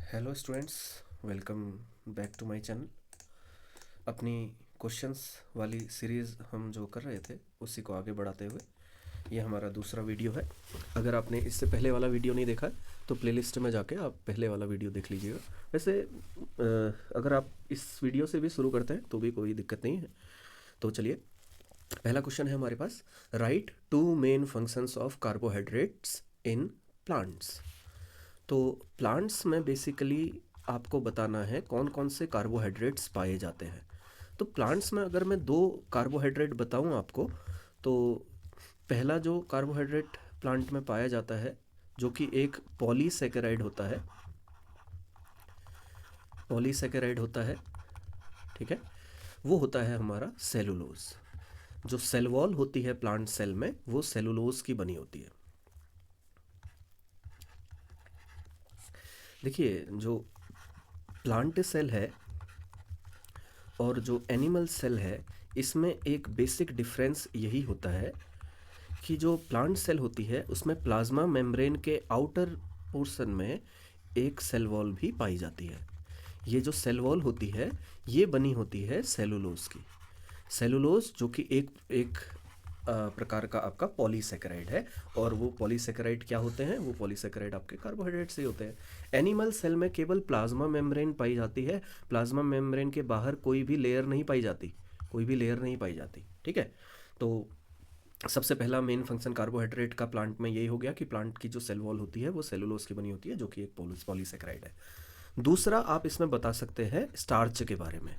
Hello students, welcome back to my channel. अपनी questions वाली series हम जो कर रहे थे उसी को आगे बढ़ाते हुए ये हमारा दूसरा वीडियो है। अगर आपने इससे पहले वाला वीडियो नहीं देखा तो प्लेलिस्ट में जाके आप पहले वाला वीडियो देख लीजिएगा। वैसे अगर आप इस वीडियो से भी शुरू करते हैं तो भी कोई दिक्कत नहीं है। तो चलिए, पहला क्वेश्चन है हमारे पास, write two main functions of carbohydrates in plants. तो प्लांट्स में बेसिकली आपको बताना है कौन कौन से कार्बोहाइड्रेट्स पाए जाते हैं। तो प्लांट्स में अगर मैं दो कार्बोहाइड्रेट बताऊं आपको, तो पहला जो कार्बोहाइड्रेट प्लांट में पाया जाता है जो कि एक पॉलीसेकेराइड होता है, ठीक है, वो होता है हमारा सेलुलोज। जो सेल वॉल होती है प्लांट सेल में वो सेलुलोज की बनी होती है। देखिए, जो प्लांट सेल है और जो एनिमल सेल है इसमें एक बेसिक डिफरेंस यही होता है कि जो प्लांट सेल होती है उसमें प्लाज्मा मेम्ब्रेन के आउटर पोर्शन में एक सेल वॉल भी पाई जाती है। ये जो सेल वॉल होती है ये बनी होती है सेलुलोज की। सेलुलोज जो कि एक एक प्रकार का आपका पॉलीसेकेराइड है, और वो पॉलीसेकेराइड क्या होते हैं? वो पॉलीसेकेराइड आपके कार्बोहाइड्रेट से ही होते हैं। एनिमल सेल में केवल प्लाज्मा मेम्ब्रेन पाई जाती है, प्लाज्मा मेम्ब्रेन के बाहर कोई भी लेयर नहीं पाई जाती, ठीक है। तो सबसे पहला मेन फंक्शन कार्बोहाइड्रेट का प्लांट में यही हो गया कि प्लांट की जो सेल वॉल होती है वो सेलुलोज की बनी होती है जो कि एक पॉलीसेकेराइड है। दूसरा आप इसमें बता सकते हैं स्टार्च के बारे में।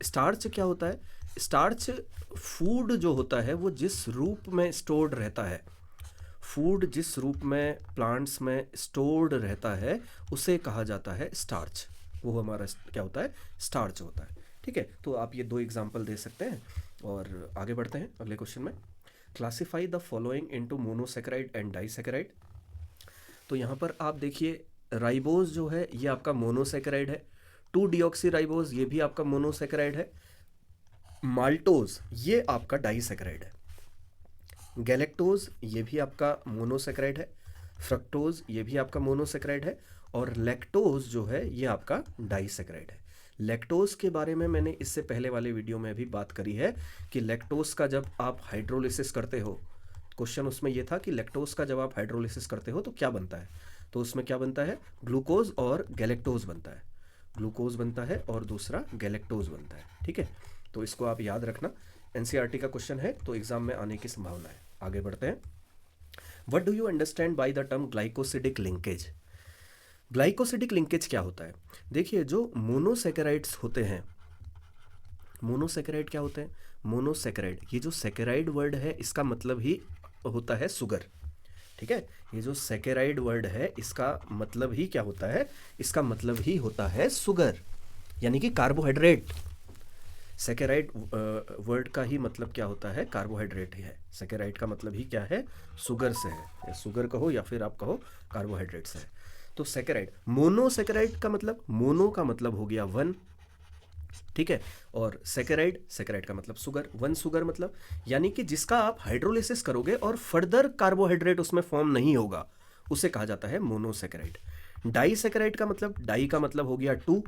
स्टार्च क्या होता है? स्टार्च फूड जो होता है वो जिस रूप में स्टोर्ड रहता है, फूड जिस रूप में प्लांट्स में स्टोर्ड रहता है उसे कहा जाता है स्टार्च। वो हमारा क्या होता है? स्टार्च होता है, ठीक है। तो आप ये दो एग्जाम्पल दे सकते हैं और आगे बढ़ते हैं अगले क्वेश्चन में। Classify the following into monosaccharide and disaccharide. तो यहाँ पर आप देखिए, राइबोज जो है ये आपका मोनोसेकेराइड है, 2 डीऑक्सी ये भी आपका मोनोसेकेराइड है, माल्टोज ये आपका डाइसेकेराइड है, गैलेक्टोज ये भी आपका मोनोसेकेराइड है, फ्रक्टोज ये भी आपका मोनोसेकेराइड है, और लैक्टोज जो है ये आपका डाइसेकेराइड है। लैक्टोज के बारे में मैंने इससे पहले वाले वीडियो में भी बात करी है कि लैक्टोज का जब आप हाइड्रोलिसिस करते हो, क्वेश्चन उसमें यह था कि लैक्टोज का जब आप हाइड्रोलिसिस करते हो तो क्या बनता है? तो उसमें क्या बनता है? ग्लूकोज और गैलेक्टोज बनता है, ग्लूकोज बनता है और दूसरा गैलेक्टोज बनता है, ठीक है। तो इसको आप याद रखना, एनसीईआरटी का क्वेश्चन है तो एग्जाम में आने की संभावना है। आगे बढ़ते हैं। What do you understand by the term glycosidic linkage? Glycosidic linkage क्या होता है? देखिए, जो मोनोसेकेराइड्स होते हैं, मोनोसेकेराइड क्या होते हैं? मोनोसेकेराइड, ये जो सेकेराइड वर्ड है इसका मतलब ही होता है सुगर, ठीक है। ये जो सेकेराइड वर्ड है इसका मतलब ही क्या होता है? इसका मतलब ही होता है सुगर, यानी कि कार्बोहाइड्रेट। सेकेराइड वर्ड का ही मतलब क्या होता है? कार्बोहाइड्रेट ही है। सेकेराइड का मतलब ही क्या है? शुगर से है, या शुगर कहो या फिर आप कहो कार्बोहाइड्रेट से है। तो सेकेराइड, मोनोसेकेराइड का मतलब, मोनो का मतलब हो गया वन, ठीक है, और सेकेराइड, सेकेराइड का मतलब शुगर, वन शुगर मतलब, यानी कि जिसका आप हाइड्रोलिसिस करोगे और फर्दर कार्बोहाइड्रेट उसमें फॉर्म नहीं होगा उसे कहा जाता है मोनोसेकेराइड। डाइसेकेराइड का मतलब, डाई का मतलब हो गया टू,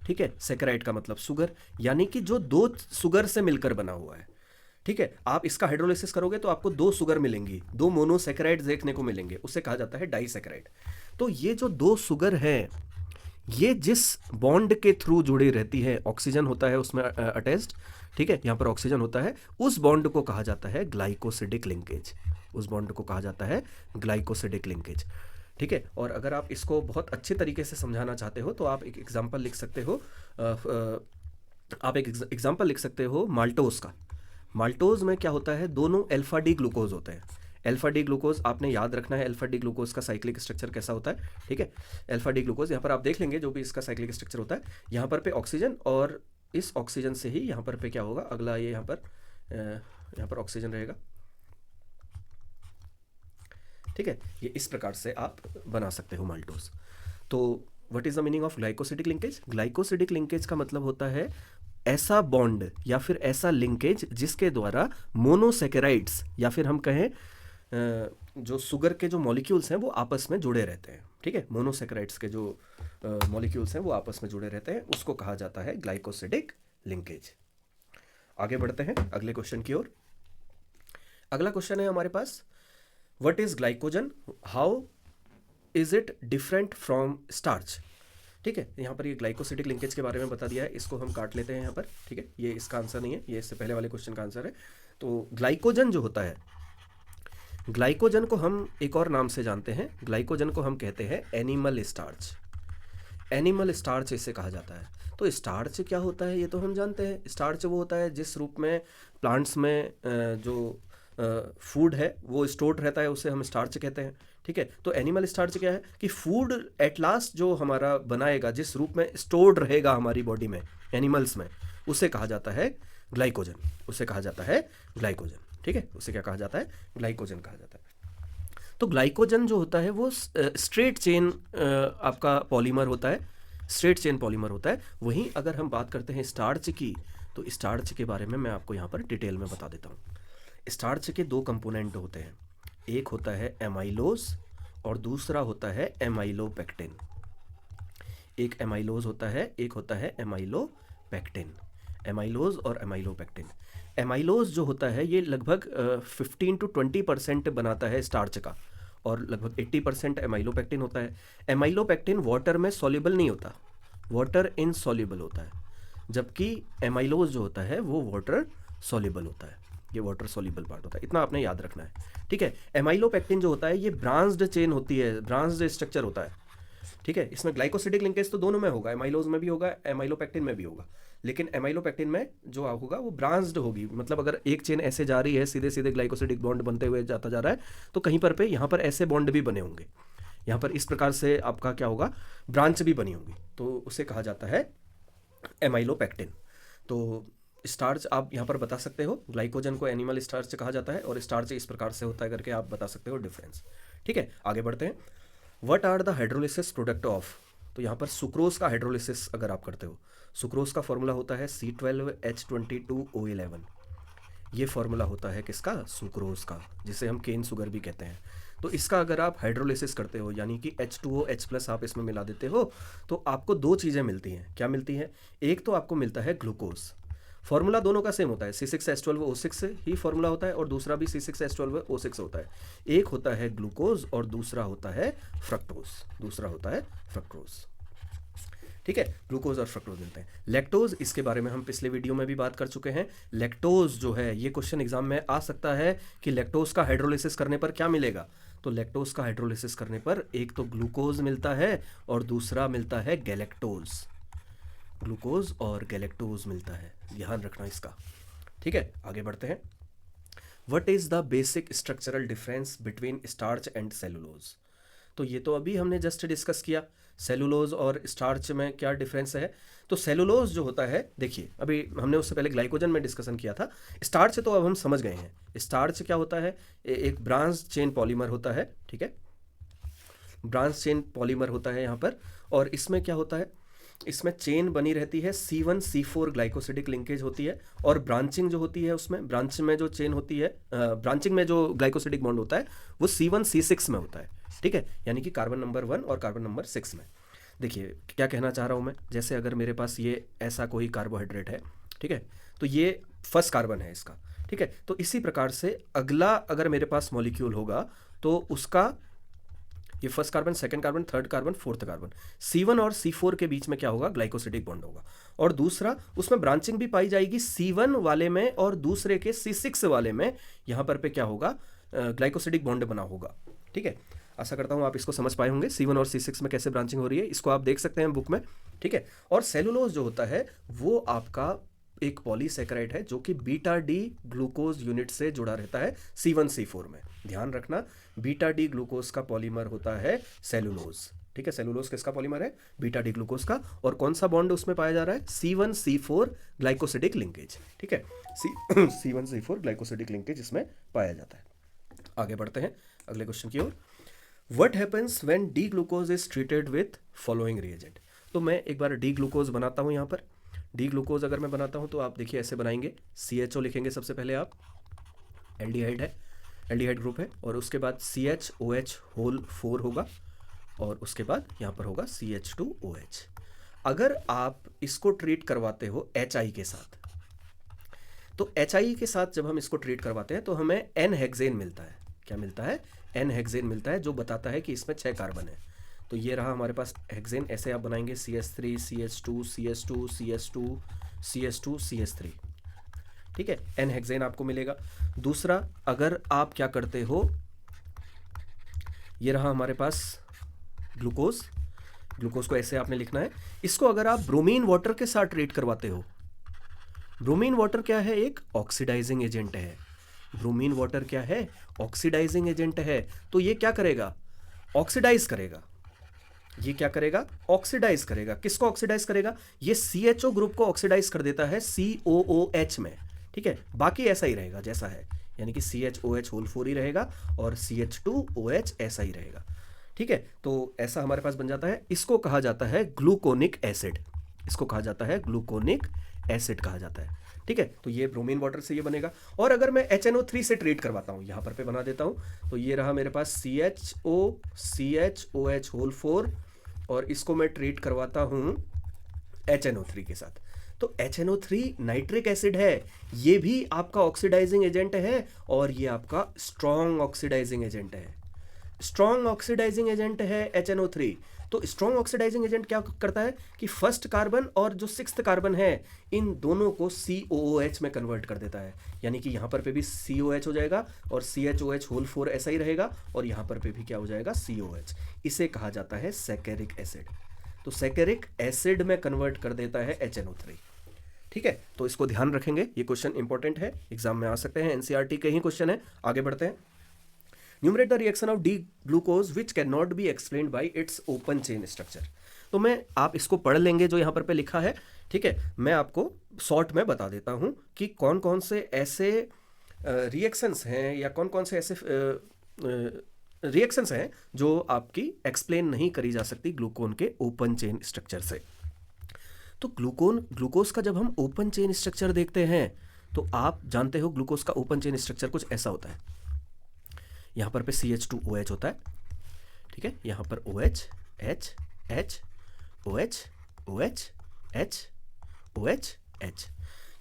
ठीक है, सेकेराइड का मतलब शुगर, यानी कि जो दो शुगर से मिलकर बना हुआ है, ठीक है। आप इसका हाइड्रोलिसिस करोगे तो आपको दो शुगर मिलेंगी, दो मोनोसेकेराइड देखने को मिलेंगे, उसे कहा जाता है डाइसेकेराइड। तो ये जो दो शुगर है ये जिस बॉन्ड के थ्रू जुड़ी रहती है, ऑक्सीजन होता है उसमें अटैच्ड, ठीक है, यहाँ पर ऑक्सीजन होता है, उस बॉन्ड को कहा जाता है ग्लाइकोसिडिक लिंकेज, उस बॉन्ड को कहा जाता है ग्लाइकोसिडिक लिंकेज, ठीक है। और अगर आप इसको बहुत अच्छे तरीके से समझाना चाहते हो तो आप एक एग्जांपल लिख सकते हो, आप एक एग्जांपल लिख सकते हो माल्टोज का। माल्टोज में क्या होता है? दोनों अल्फा डी ग्लूकोज होते हैं। अल्फा डी ग्लूकोज आपने याद रखना है, अल्फा डी ग्लूकोज का साइक्लिक स्ट्रक्चर कैसा होता है, ठीक है। अल्फा डी ग्लूकोज यहाँ पर आप देख लेंगे जो भी इसका साइक्लिक स्ट्रक्चर होता है, यहाँ पर पे ऑक्सीजन, और इस ऑक्सीजन से ही यहाँ पर पे क्या होगा अगला, ये यहाँ पर ऑक्सीजन रहेगा, ठीक है। ये इस प्रकार से आप बना सकते हो माल्टोज। तो what is the meaning of glycosidic linkage? Glycosidic linkage का मतलब होता है ऐसा बॉन्ड या फिर ऐसा लिंकेज जिसके द्वारा मोनोसेकेराइड्स, या फिर हम कहें जो शुगर के जो मॉलिक्यूल्स हैं वो आपस में जुड़े रहते हैं, ठीक है, मोनोसेक्राइड्स के जो मॉलिक्यूल्स हैं वो आपस में जुड़े रहते हैं, उसको कहा जाता है ग्लाइकोसिडिक लिंकेज। आगे बढ़ते हैं अगले क्वेश्चन की ओर। अगला क्वेश्चन है हमारे पास, what is glycogen, how is it different from starch. ठीक है, यहाँ पर ये ग्लाइकोसिडिक लिंकेज के बारे में बता दिया है, इसको हम काट लेते हैं यहाँ पर, ठीक है, ये इसका आंसर नहीं है, ये इससे पहले वाले क्वेश्चन का आंसर है। तो ग्लाइकोजन जो होता है, ग्लाइकोजन को हम एक और नाम से जानते हैं, ग्लाइकोजन को हम कहते हैं एनिमल स्टार्च। एनिमल स्टार्च इसे कहा जाता है। तो स्टार्च क्या होता है ये तो हम जानते हैं, स्टार्च वो होता है जिस रूप में प्लांट्स में जो फूड है वो स्टोर्ड रहता है, उसे हम स्टार्च कहते हैं, ठीक है। तो एनिमल स्टार्च क्या है कि फूड एट लास्ट जो हमारा बनाएगा, जिस रूप में स्टोर्ड रहेगा हमारी बॉडी में, एनिमल्स में, उसे कहा जाता है ग्लाइकोजन, उसे कहा जाता है ग्लाइकोजन, ठीक है, उसे क्या कहा जाता है, ग्लाइकोजन कहा जाता है। तो ग्लाइकोजन जो होता है वो स्ट्रेट चेन आपका पॉलीमर होता है, स्ट्रेट चेन पॉलीमर होता है। वहीं अगर हम बात करते हैं स्टार्च की, तो स्टार्च के बारे में मैं आपको यहाँ पर डिटेल में बता देता हूँ। स्टार्च के दो कंपोनेंट होते हैं, एक होता है एमाइलोज और दूसरा होता है एमाइलोपेक्टिन। एक एमाइलोज होता है, एक होता है एमाइलोपेक्टिन, एमाइलोज और एमाइलोपेक्टिन। एमाइलोज जो होता है ये लगभग 15 to 20% बनाता है स्टार्च का, और लगभग 80% एमाइलोपेक्टिन होता है। एमाइलोपेक्टिन वाटर में सॉल्युबल नहीं होता, वाटर इनसॉल्युबल होता है, जबकि एमाइलोज जो होता है वो वाटर सॉल्युबल होता है, ये वाटर सॉल्युबल पार्ट होता है, इतना आपने याद रखना है, ठीक है। एमाइलोपेक्टिन जो होता है ये ब्रांच्ड चेन होती है, ब्रांच्ड स्ट्रक्चर होता है, ठीक है। इसमें ग्लाइकोसिडिक लिंकेज तो दोनों में होगा, एमाइलोज में भी होगा, एमाइलोपेक्टिन में भी होगा, लेकिन एमाइलोपेक्टिन में जो होगा वो ब्रांच्ड होगी, मतलब अगर एक चेन ऐसे जा रही है, सीधे सीधे ग्लाइकोसिडिक बॉन्ड बनते हुए जाता जा रहा है, तो कहीं पर पे यहाँ पर ऐसे बॉन्ड भी बने होंगे, यहाँ पर इस प्रकार से आपका क्या होगा, ब्रांच भी बनी होगी, तो उसे कहा जाता है एमाइलोपेक्टिन। तो स्टार्च आप यहाँ पर बता सकते हो, ग्लाइकोजन को एनिमल स्टार्च कहा जाता है और स्टार्च इस प्रकार से होता है करके आप बता सकते हो डिफरेंस, ठीक है। आगे बढ़ते हैं, what are the hydrolysis product of. तो यहाँ पर सुक्रोज का हाइड्रोलिसिस अगर आप करते हो, सुक्रोज का फॉर्मूला होता है C12H22O11, ये फॉर्मूला होता है किसका, सुक्रोज का, जिसे हम केन शुगर भी कहते हैं। तो इसका अगर आप हाइड्रोलिसिस करते हो, यानी कि H2OH+ आप इसमें मिला देते हो, तो आपको दो चीज़ें मिलती हैं। क्या मिलती हैं, एक तो आपको मिलता है ग्लूकोज, फॉर्मूला दोनों का सेम होता है, C6H12O6 ही फॉर्मूला होता है, और दूसरा भी C6H12O6 होता है। एक होता है ग्लूकोज और दूसरा होता है फ्रक्टोज, दूसरा होता है फ्रक्टोज, ठीक है, ग्लूकोज और फ्रक्टोज मिलते हैं। लैक्टोज, इसके बारे में हम पिछले वीडियो में भी बात कर चुके हैं। लैक्टोज जो है, ये क्वेश्चन एग्जाम में आ सकता है कि लैक्टोज का हाइड्रोलिसिस करने पर क्या मिलेगा। तो लैक्टोज का हाइड्रोलिसिस करने पर एक तो ग्लूकोज मिलता है और दूसरा मिलता है गैलेक्टोज, ग्लूकोज और गैलेक्टोज मिलता है, ध्यान रखना इसका, ठीक है। आगे बढ़ते हैं, what is the basic structural difference between starch and cellulose. तो ये तो अभी हमने जस्ट डिस्कस किया, सेलुलोज और स्टार्च में क्या डिफरेंस है। तो सेलुलोज जो होता है, देखिए अभी हमने उससे पहले ग्लाइकोजन में डिस्कशन किया था, स्टार्च तो अब हम समझ गए हैं। स्टार्च क्या होता है, एक ब्रांच चेन पॉलीमर होता है, ठीक है, ब्रांच चेन पॉलीमर होता है यहाँ पर, और इसमें क्या होता है, इसमें चेन बनी रहती है, C1C4 ग्लाइकोसिडिक लिंकेज होती है, और ब्रांचिंग जो होती है उसमें, ब्रांच में जो चेन होती है, ब्रांचिंग में जो ग्लाइकोसिडिक बॉन्ड होता है वो C1C6 में होता है, ठीक है, यानी कि कार्बन नंबर 1 और कार्बन नंबर 6 में। देखिए क्या कहना चाह रहा हूँ मैं, जैसे अगर मेरे पास ये ऐसा कोई कार्बोहाइड्रेट है, ठीक है, तो ये फर्स्ट कार्बन है इसका, ठीक है। तो इसी प्रकार से अगला अगर मेरे पास मॉलिक्यूल होगा तो उसका ये first carbon, second carbon, third carbon, fourth carbon, C1 और C4 के बीच में क्या होगा, ग्लाइकोसिडिक बॉन्ड होगा, और दूसरा उसमें ब्रांचिंग भी पाई जाएगी C1 वाले में और दूसरे के C6 वाले में, यहाँ पर पे क्या होगा, ग्लाइकोसिडिक बॉन्ड बना होगा, ठीक है। आशा करता हूँ आप इसको समझ पाए होंगे, C1 और C6 में कैसे ब्रांचिंग हो रही है, इसको आप देख सकते हैं बुक में, ठीक है। और सेलुलोज जो होता है वो आपका एक पॉलीसेकेराइड है जो कि बीटा डी ग्लूकोज यूनिट से जुड़ा रहता है C1C4 में, ध्यान रखना, बीटा डी ग्लूकोज का पॉलीमर होता है सेलुलोज, ठीक है। सेलुलोज किसका पॉलीमर है, बीटा डी ग्लूकोज का, और कौन सा बॉन्ड उसमें पाया जा रहा है, C1C4 ग्लाइकोसिडिक लिंकेज, ठीक है, C1C4 ग्लाइकोसिडिक लिंकेज इसमें पाया जाता है। आगे बढ़ते हैं अगले क्वेश्चन की ओर, what happens when D glucose is treated with following reagent. तो मैं एक बार डी ग्लूकोज बनाता हूँ, यहाँ पर डी ग्लूकोज अगर मैं बनाता हूँ तो आप देखिए ऐसे बनाएंगे, CHO लिखेंगे सबसे पहले आप, एल्डिहाइड है, एल्डिहाइड ग्रुप है, और उसके बाद CHOH होल 4 होगा, और उसके बाद यहाँ पर होगा CH2OH। अगर आप इसको ट्रीट करवाते हो HI के साथ, तो HI के साथ जब हम इसको ट्रीट करवाते हैं तो हमें N-हेक्सेन मिलता है। क्या मिलता है? N-हेक्सेन मिलता है, जो बताता है कि इसमें 6 कार्बन है। तो ये रहा हमारे पास हेक्सेन। ऐसे आप बनाएंगे CH3 CH2 CH2 CH2 CH2 CH3, ठीक है, N-हेक्सेन आपको मिलेगा। दूसरा, अगर आप क्या करते हो, ये रहा हमारे पास ग्लूकोज। ग्लूकोज को ऐसे आपने लिखना है। इसको अगर आप ब्रोमीन वाटर के साथ ट्रीट करवाते हो, ब्रोमीन वाटर क्या है? एक ऑक्सीडाइजिंग एजेंट है। ब्रोमीन वाटर क्या है? ऑक्सीडाइजिंग एजेंट है। तो ये क्या करेगा? ऑक्सीडाइज करेगा। ये क्या करेगा? ऑक्सीडाइज करेगा। किसको ऑक्सीडाइज करेगा? ये CHO ग्रुप को ऑक्सीडाइज कर देता है COOH में, ठीक है। बाकी ऐसा ही रहेगा जैसा है, यानी कि CHOH होल 4 ही रहेगा और CH2OH ऐसा ही रहेगा, ठीक है। तो ऐसा हमारे पास बन जाता है। इसको कहा जाता है ग्लूकोनिक एसिड। इसको कहा जाता है ग्लूकोनिक एसिड कहा जाता है, ठीक है। तो ये ब्रोमीन वाटर से ये बनेगा। और अगर मैं HNO3 से ट्रीट करवाता हूँ, यहाँ पर पे बना देता हूँ, तो ये रहा मेरे पास CHOH होल 4, और इसको मैं ट्रीट करवाता हूँ HNO3 के साथ। तो HNO3 नाइट्रिक एसिड है, ये भी आपका ऑक्सीडाइजिंग एजेंट है, और ये आपका स्ट्रॉन्ग ऑक्सीडाइजिंग एजेंट है। स्ट्रॉन्ग ऑक्सीडाइजिंग एजेंट है HNO3। तो स्ट्रॉन्ग ऑक्सीडाइजिंग एजेंट क्या करता है कि फर्स्ट कार्बन और जो 6th कार्बन है, इन दोनों को COOH में कन्वर्ट कर देता है। यानी कि यहाँ पर पे भी COH हो जाएगा और CHOH होल 4 ऐसा ही रहेगा, और यहाँ पर पे भी क्या हो जाएगा? COH। इसे कहा जाता है सैकेरिक एसिड। तो सैकेरिक एसिड में कन्वर्ट कर देता है HNO3, ठीक है। तो इसको ध्यान रखेंगे, ये क्वेश्चन इंपॉर्टेंट है, एग्जाम में आ सकते हैं, NCERT के ही क्वेश्चन है। आगे बढ़ते हैं। Numerator the reaction of D glucose which can not be explained by its open chain structure. तो आप इसको पढ़ लेंगे जो यहाँ पर पे लिखा है, ठीक है। मैं आपको शॉर्ट में बता देता हूँ कि कौन कौन से ऐसे रिएक्शंस हैं, या कौन कौन से ऐसे रिएक्शंस हैं जो आपकी एक्सप्लेन नहीं करी जा सकती ग्लूकोन के ओपन चेन स्ट्रक्चर से। तो ग्लूकोज का जब हम ओपन चेन स्ट्रक्चर देखते हैं, तो आप जानते हो ग्लूकोज का ओपन चेन स्ट्रक्चर कुछ ऐसा होता है। यहाँ पर पे CH2OH होता है, ठीक है। यहाँ पर OH H H OH OH H OH H,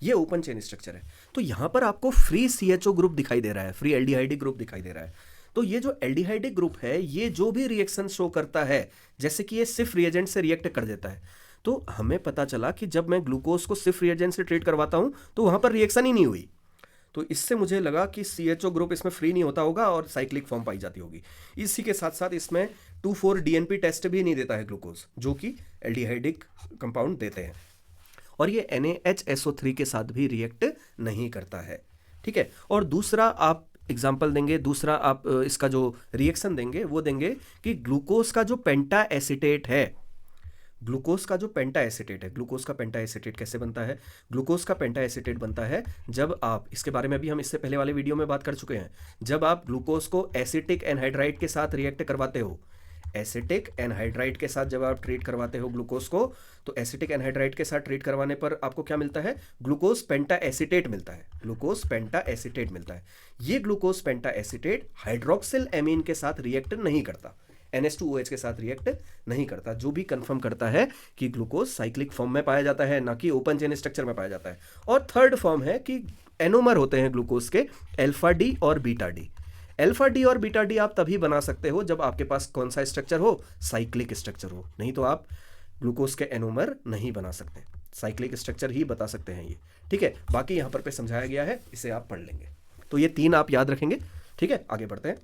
ये ओपन चेन स्ट्रक्चर है। तो यहाँ पर आपको फ्री CHO ग्रुप दिखाई दे रहा है, फ्री एल्डिहाइडिक ग्रुप दिखाई दे रहा है। तो ये जो एल्डिहाइडिक ग्रुप है, ये जो भी रिएक्शन शो करता है, जैसे कि ये सिर्फ रिएजेंट से रिएक्ट कर देता है। तो हमें पता चला कि जब मैं ग्लूकोज को सिर्फ रिएजेंट से ट्रीट करवाता हूँ तो वहाँ पर रिएक्शन ही नहीं हुई। तो इससे मुझे लगा कि CHO ग्रुप इसमें फ्री नहीं होता होगा और साइक्लिक फॉर्म पाई जाती होगी। इसी के साथ साथ इसमें 2,4-DNP टेस्ट भी नहीं देता है ग्लूकोज, जो कि एल्डिहाइडिक कंपाउंड देते हैं, और ये NaHSO3 के साथ भी रिएक्ट नहीं करता है, ठीक है। और दूसरा आप एग्जाम्पल देंगे, दूसरा आप इसका जो रिएक्शन देंगे वो देंगे कि ग्लूकोज का जो पेंटा एसिटेट है, ग्लूकोज का जो पेंटा एसिटेट है, ग्लूकोज का पेंटा एसिटेट कैसे बनता है? ग्लूकोज का पेंटा एसिटेट बनता है जब आप, इसके बारे में भी हम इससे पहले वाले वीडियो में बात कर चुके हैं, जब आप ग्लूकोज को एसिटिक एनहाइड्राइड के साथ रिएक्ट करवाते हो, एसिटिक एनहाइड्राइड के साथ जब आप ट्रीट करवाते हो ग्लूकोज को, तो एसिटिक एनहाइड्राइड के साथ ट्रीट करवाने पर आपको क्या मिलता है? ग्लूकोज पेंटा एसिटेट मिलता है। ग्लूकोज पेंटा एसिटेट मिलता है। ये ग्लूकोज पेंटा एसिटेट हाइड्रोक्सिल एमीन के साथ रिएक्ट नहीं करता, NH2OH के साथ रिएक्ट नहीं करता, जो भी कंफर्म करता है कि ग्लूकोज साइक्लिक फॉर्म में पाया जाता है, ना कि ओपन चेन स्ट्रक्चर में पाया जाता है। और थर्ड फॉर्म है कि एनोमर होते हैं ग्लूकोज के, अल्फा डी और बीटा डी। अल्फा डी और बीटा डी आप तभी बना सकते हो जब आपके पास कौन सा स्ट्रक्चर हो? साइक्लिक स्ट्रक्चर हो, नहीं तो आप ग्लूकोज के एनोमर नहीं बना सकते, साइक्लिक स्ट्रक्चर ही बता सकते हैं ये, ठीक है। बाकी यहाँ पर पे समझाया गया है, इसे आप पढ़ लेंगे। तो ये 3 आप याद रखेंगे, ठीक है। आगे बढ़ते हैं।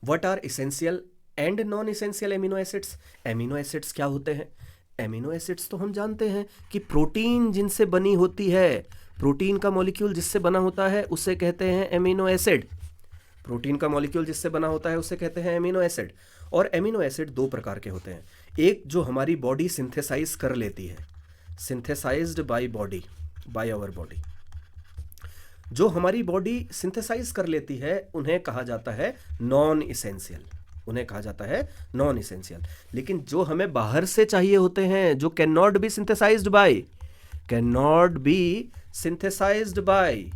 What are essential and non essential amino acids? Amino acids क्या होते हैं? एमिनो एसिड्स तो हम जानते हैं कि प्रोटीन जिनसे बनी होती है, प्रोटीन का मॉलिक्यूल जिससे बना होता है उसे कहते हैं एमिनो एसिड। प्रोटीन का मॉलिक्यूल जिससे बना होता है उसे कहते हैं एमिनो एसिड। और एमिनो एसिड 2 प्रकार के होते हैं। एक जो हमारी बॉडी सिंथेसाइज कर लेती है, synthesized by body, by our body, जो हमारी बॉडी सिंथेसाइज कर लेती है उन्हें कहा जाता है नॉन इसेंशियल, उन्हें कहा जाता है नॉन इसेंशियल। लेकिन जो हमें बाहर से चाहिए होते हैं, जो can not be synthesized by, can not be synthesized by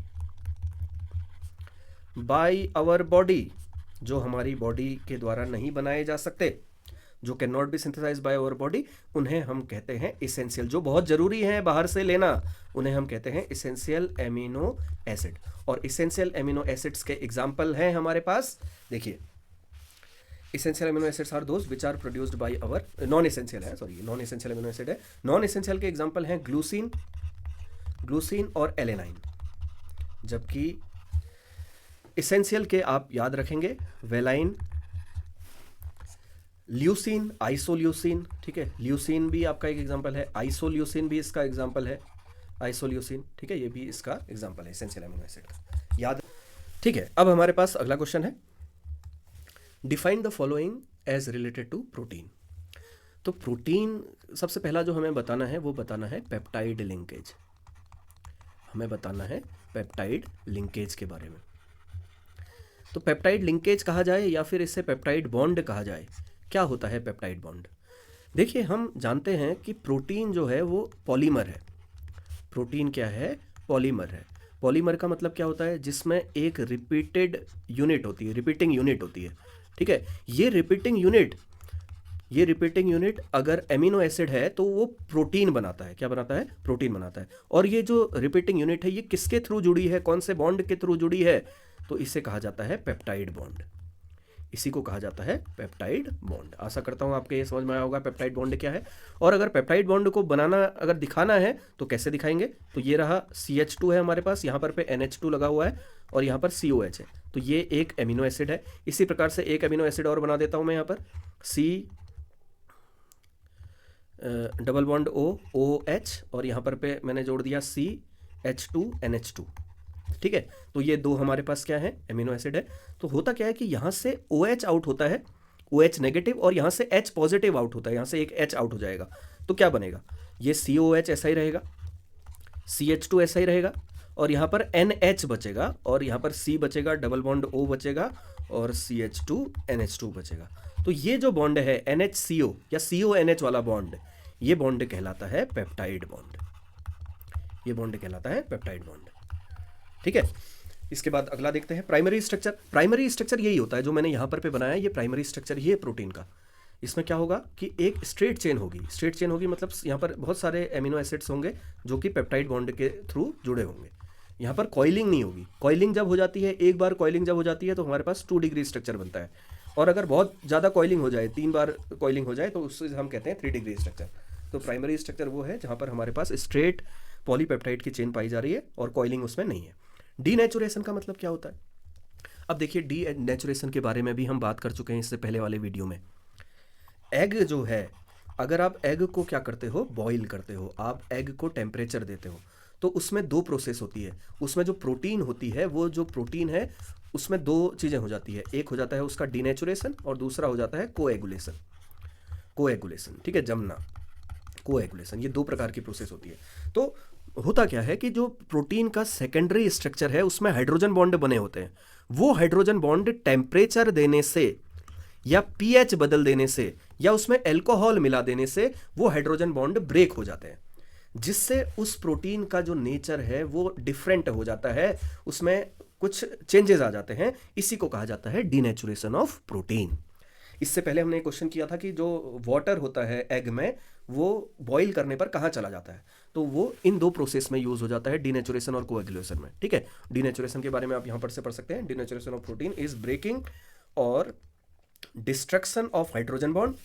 by our body, जो हमारी बॉडी के द्वारा नहीं बनाए जा सकते, जो can not be synthesise by our body, उन्हें हम कहते हैं इसेंशियल। जो बहुत जरूरी है बाहर से लेना, उन्हें हम कहते हैं इसेंशियल एमिनो एसिड। और इसेंशियल एमिनो एसिड्स के एग्जाम्पल हैं हमारे पास, देखिए essential amino acids are those which are produced by our, non essential है, sorry non essential amino acid है। नॉन एसेंशियल के एग्जाम्पल हैं ग्लूसीन और एलेनाइन, जबकि इसेंशियल के आप याद रखेंगे वेलाइन, ल्यूसीन, आइसोल्यूसीन, ठीक है, ल्यूसीन भी आपका एक एग्जांपल है, आइसोल्यूसीन भी इसका एग्जांपल है, आइसोल्यूसीन, ठीक है, ये भी इसका एग्जांपल है एसेंशियल एमिनो एसिड का, याद, ठीक है। अब हमारे पास अगला क्वेश्चन है, define the following as related to protein. तो प्रोटीन सबसे पहला जो हमें बताना है वो बताना है पेप्टाइड लिंकेज, हमें बताना है पेप्टाइड लिंकेज के बारे में। तो पेप्टाइड लिंकेज कहा जाए या फिर इसे पेप्टाइड बॉन्ड कहा जाए, क्या होता है पेप्टाइड बॉन्ड? देखिए हम जानते हैं कि प्रोटीन जो है वो पॉलीमर है। प्रोटीन क्या है? पॉलीमर है। पॉलीमर का मतलब क्या होता है? जिसमें एक रिपीटेड यूनिट होती है, रिपीटिंग यूनिट होती है, ठीक है। ये रिपीटिंग यूनिट अगर एमिनो एसिड है तो वो प्रोटीन बनाता है। क्या बनाता है? प्रोटीन बनाता है। और ये जो रिपीटिंग यूनिट है ये किसके थ्रू जुड़ी है, कौन से बॉन्ड के थ्रू जुड़ी है? तो इसे कहा जाता है पेप्टाइड बॉन्ड, इसी को कहा जाता है पेप्टाइड बॉन्ड। आशा करता हूं आपके ये समझ में आया होगा पेप्टाइड बॉन्ड क्या है। और अगर पेप्टाइड बॉन्ड को बनाना, अगर दिखाना है तो कैसे दिखाएंगे? तो ये रहा CH2 है हमारे पास, यहाँ पर पे NH2 लगा हुआ है और यहाँ पर COH है, तो ये एक एमिनो एसिड है। इसी प्रकार से एक एमिनो एसिड और बना देता हूं मैं, यहाँ पर C डबल बॉन्ड OH और यहाँ पर पे मैंने जोड़ दिया CH2NH2, ठीक है। तो ये दो हमारे पास क्या है? एमिनो एसिड है। तो होता क्या है कि यहाँ से OH आउट होता है, OH नेगेटिव, और यहाँ से H पॉजिटिव आउट होता है, यहाँ से एक H आउट हो जाएगा। तो क्या बनेगा? ये COH ऐसा ही रहेगा, CH2 ऐसा ही रहेगा, और यहाँ पर NH बचेगा, और यहाँ पर C बचेगा, डबल बॉन्ड O बचेगा, और CH2NH2 बचेगा। तो ये जो बॉन्ड है NHCO या CONH वाला बॉन्ड, ये बॉन्ड कहलाता है पेप्टाइड बॉन्ड, ये बॉन्ड कहलाता है पेप्टाइड बॉन्ड, ठीक है। इसके बाद अगला देखते हैं प्राइमरी स्ट्रक्चर। प्राइमरी स्ट्रक्चर यही होता है जो मैंने यहाँ पर पे बनाया, ये प्राइमरी स्ट्रक्चर ही है प्रोटीन का। इसमें क्या होगा कि एक स्ट्रेट चेन होगी, स्ट्रेट चेन होगी मतलब यहाँ पर बहुत सारे एमिनो एसिड्स होंगे जो कि पेप्टाइड बॉन्ड के थ्रू जुड़े होंगे। यहाँ पर कॉइलिंग नहीं होगी। कॉइलिंग जब हो जाती है, एक बार कॉइलिंग जब हो जाती है तो हमारे पास 2 डिग्री स्ट्रक्चर बनता है, और अगर बहुत ज़्यादा कॉइलिंग हो जाए, 3 बार कॉइलिंग हो जाए, तो उससे हम कहते हैं 3 डिग्री स्ट्रक्चर। तो प्राइमरी स्ट्रक्चर वो है जहाँ पर हमारे पास स्ट्रेट पॉलीपेप्टाइड की चेन पाई जा रही है और कॉइलिंग उसमें नहीं है। डीनेचुरेशन का मतलब क्या होता है? अब देखिए डीनेचुरेशन के बारे में भी हम बात कर चुके हैं इससे पहले वाले वीडियो में। एग जो है, अगर आप एग को क्या करते हो? बॉईल करते हो, आप एग को टेम्परेचर देते हो, तो उसमें 2 प्रोसेस होती है। उसमें जो प्रोटीन होती है, वो जो प्रोटीन है उसमें 2 चीज़ें हो जाती है। एक हो जाता है उसका डीनेचुरेशन और दूसरा हो जाता है कोएगुलेशन, ठीक है, जमना, कोएगुलेशन। ये 2 प्रकार की प्रोसेस होती है। तो होता क्या है कि जो प्रोटीन का सेकेंडरी स्ट्रक्चर है उसमें हाइड्रोजन बॉन्ड बने होते हैं। वो हाइड्रोजन बॉन्ड टेम्परेचर देने से या pH बदल देने से या उसमें अल्कोहल मिला देने से वो हाइड्रोजन बॉन्ड ब्रेक हो जाते हैं, जिससे उस प्रोटीन का जो नेचर है वो डिफरेंट हो जाता है, उसमें कुछ चेंजेस आ जाते हैं। इसी को कहा जाता है डीनेचुरेशन ऑफ प्रोटीन। इससे पहले हमने एक क्वेश्चन किया था कि जो वाटर होता है एग में, वो बॉईल करने पर कहाँ चला जाता है? तो वो इन 2 प्रोसेस में यूज हो जाता है, डीनेचुरेशन और कोएगुलेशन में, ठीक है। डीनेचुरेशन के बारे में आप यहाँ पर से पढ़ सकते हैं। Denaturation of protein is breaking और destruction of hydrogen bond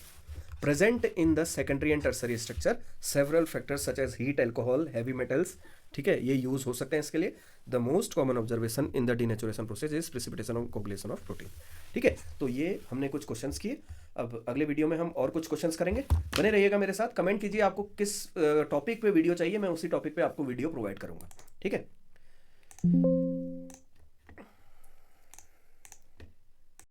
present in the secondary and tertiary structure, several factors such as heat, alcohol, heavy metals, ठीक है, ये यूज हो सकते हैं इसके लिए। The most common observation in the denaturation process is precipitation of coagulation of protein, ठीक है। तो ये हमने कुछ क्वेश्चंस किए। अब अगले वीडियो में हम और कुछ क्वेश्चंस करेंगे। बने रहिएगा मेरे साथ, कमेंट कीजिए आपको किस टॉपिक पे वीडियो चाहिए, मैं उसी टॉपिक पे आपको वीडियो प्रोवाइड करूंगा, ठीक है।